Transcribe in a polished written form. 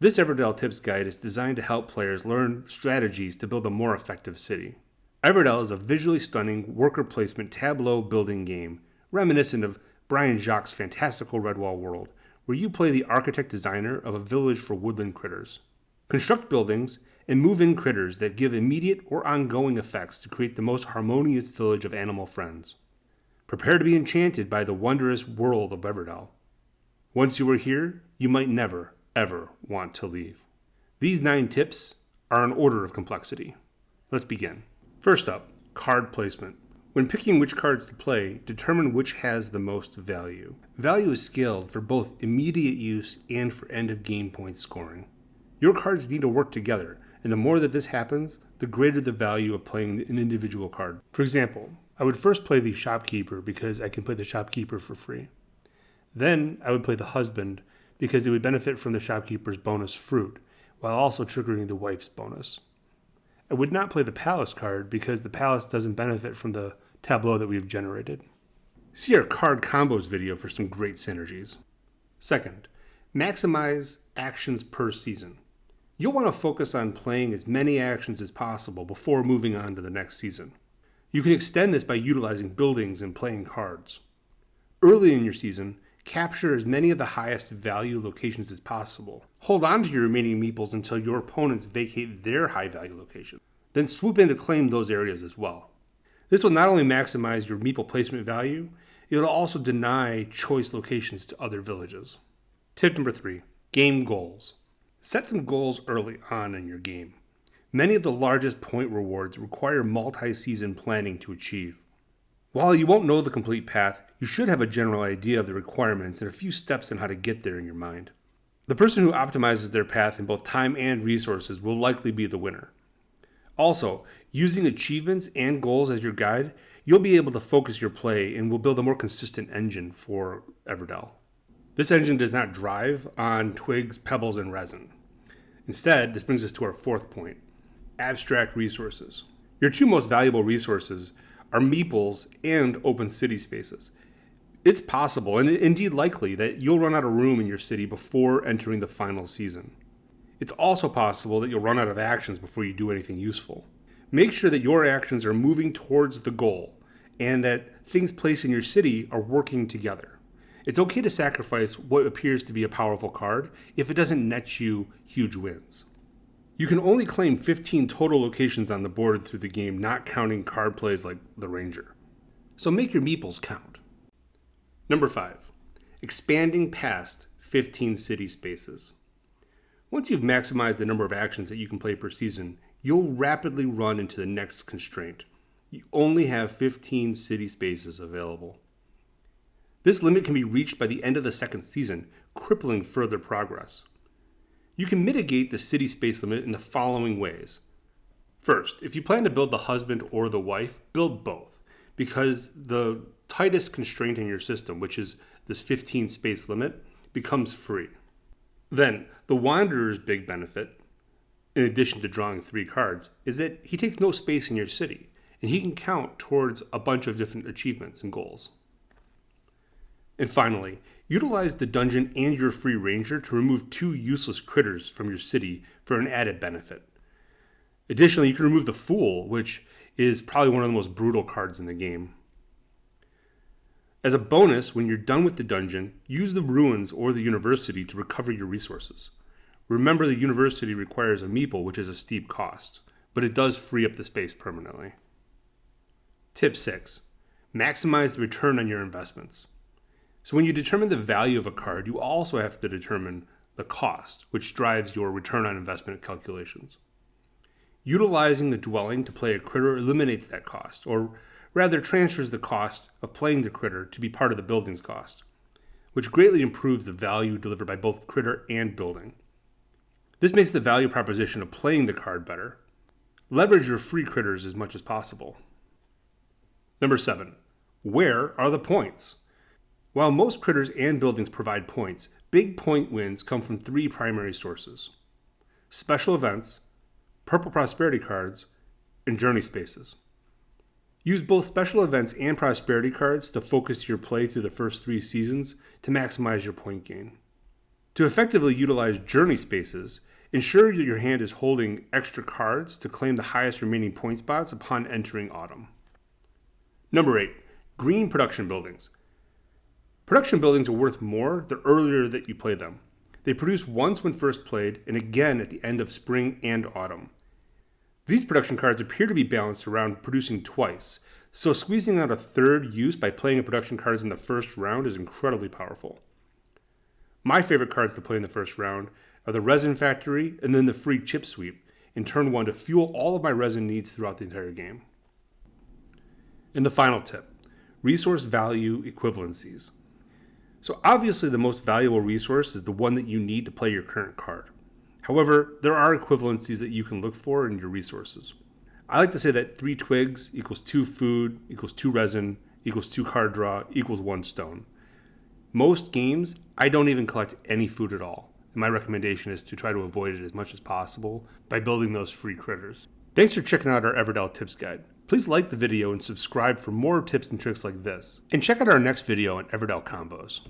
This Everdell Tips Guide is designed to help players learn strategies to build a more effective city. Everdell is a visually stunning worker placement tableau building game, reminiscent of Brian Jacques' fantastical Redwall world, where you play the architect-designer of a village for woodland critters. Construct buildings and move in critters that give immediate or ongoing effects to create the most harmonious village of animal friends. Prepare to be enchanted by the wondrous world of Everdell. Once you are here, you might never, ever want to leave. These 9 tips are in order of complexity. Let's begin. First up, card placement. When picking which cards to play, determine which has the most value. Value is scaled for both immediate use and for end-of-game point scoring. Your cards need to work together, and the more that this happens, the greater the value of playing an individual card. For example, I would first play the shopkeeper because I can play the shopkeeper for free. Then I would play the husband because it would benefit from the shopkeeper's bonus fruit, while also triggering the wife's bonus. I would not play the palace card because the palace doesn't benefit from the tableau that we've generated. See our card combos video for some great synergies. Second, maximize actions per season. You'll want to focus on playing as many actions as possible before moving on to the next season. You can extend this by utilizing buildings and playing cards. Early in your season, capture as many of the highest value locations as possible. Hold on to your remaining meeples until your opponents vacate their high value location. Then swoop in to claim those areas as well. This will not only maximize your meeple placement value, it will also deny choice locations to other villages. Tip number 3, game goals. Set some goals early on in your game. Many of the largest point rewards require multi-season planning to achieve. While you won't know the complete path, you should have a general idea of the requirements and a few steps on how to get there in your mind. The person who optimizes their path in both time and resources will likely be the winner. Also, using achievements and goals as your guide, you'll be able to focus your play and will build a more consistent engine for Everdell. This engine does not drive on twigs, pebbles, and resin. Instead, this brings us to our 4th point, abstract resources. Your 2 most valuable resources are meeples and open city spaces. It's possible, and indeed likely, that you'll run out of room in your city before entering the final season. It's also possible that you'll run out of actions before you do anything useful. Make sure that your actions are moving towards the goal, and that things placed in your city are working together. It's okay to sacrifice what appears to be a powerful card if it doesn't net you huge wins. You can only claim 15 total locations on the board through the game, not counting card plays like the Ranger. So make your meeples count. Number 5, expanding past 15 city spaces. Once you've maximized the number of actions that you can play per season, you'll rapidly run into the next constraint. You only have 15 city spaces available. This limit can be reached by the end of the 2nd season, crippling further progress. You can mitigate the city space limit in the following ways. First, if you plan to build the husband or the wife, build both, because the tightest constraint in your system, which is this 15 space limit, becomes free. Then, the Wanderer's big benefit, in addition to drawing 3 cards, is that he takes no space in your city, and he can count towards a bunch of different achievements and goals. And finally, utilize the dungeon and your free ranger to remove 2 useless critters from your city for an added benefit. Additionally, you can remove the Fool, which is probably one of the most brutal cards in the game. As a bonus, when you're done with the dungeon, use the ruins or the university to recover your resources. Remember, the university requires a meeple, which is a steep cost, but it does free up the space permanently. Tip 6. Maximize the return on your investments. So when you determine the value of a card, you also have to determine the cost, which drives your return on investment calculations. Utilizing the dwelling to play a critter eliminates that cost, or rather transfers the cost of playing the critter to be part of the building's cost, which greatly improves the value delivered by both critter and building. This makes the value proposition of playing the card better. Leverage your free critters as much as possible. Number 7. Where are the points? While most critters and buildings provide points, big point wins come from 3 primary sources: special events, purple prosperity cards, and journey spaces. Use both special events and prosperity cards to focus your play through the first 3 seasons to maximize your point gain. To effectively utilize journey spaces, ensure that your hand is holding extra cards to claim the highest remaining point spots upon entering autumn. Number 8. Green production buildings. Production buildings are worth more the earlier that you play them. They produce once when first played, and again at the end of spring and autumn. These production cards appear to be balanced around producing twice, so squeezing out a third use by playing production cards in the first round is incredibly powerful. My favorite cards to play in the first round are the Resin Factory and then the free Chip Sweep in turn 1 to fuel all of my resin needs throughout the entire game. And the final tip, resource value equivalencies. So obviously the most valuable resource is the one that you need to play your current card. However, there are equivalencies that you can look for in your resources. I like to say that 3 twigs equals 2 food, equals 2 resin, equals 2 card draw, equals 1 stone. Most games, I don't even collect any food at all. And my recommendation is to try to avoid it as much as possible by building those free critters. Thanks for checking out our Everdell tips guide. Please like the video and subscribe for more tips and tricks like this. And check out our next video on Everdell combos.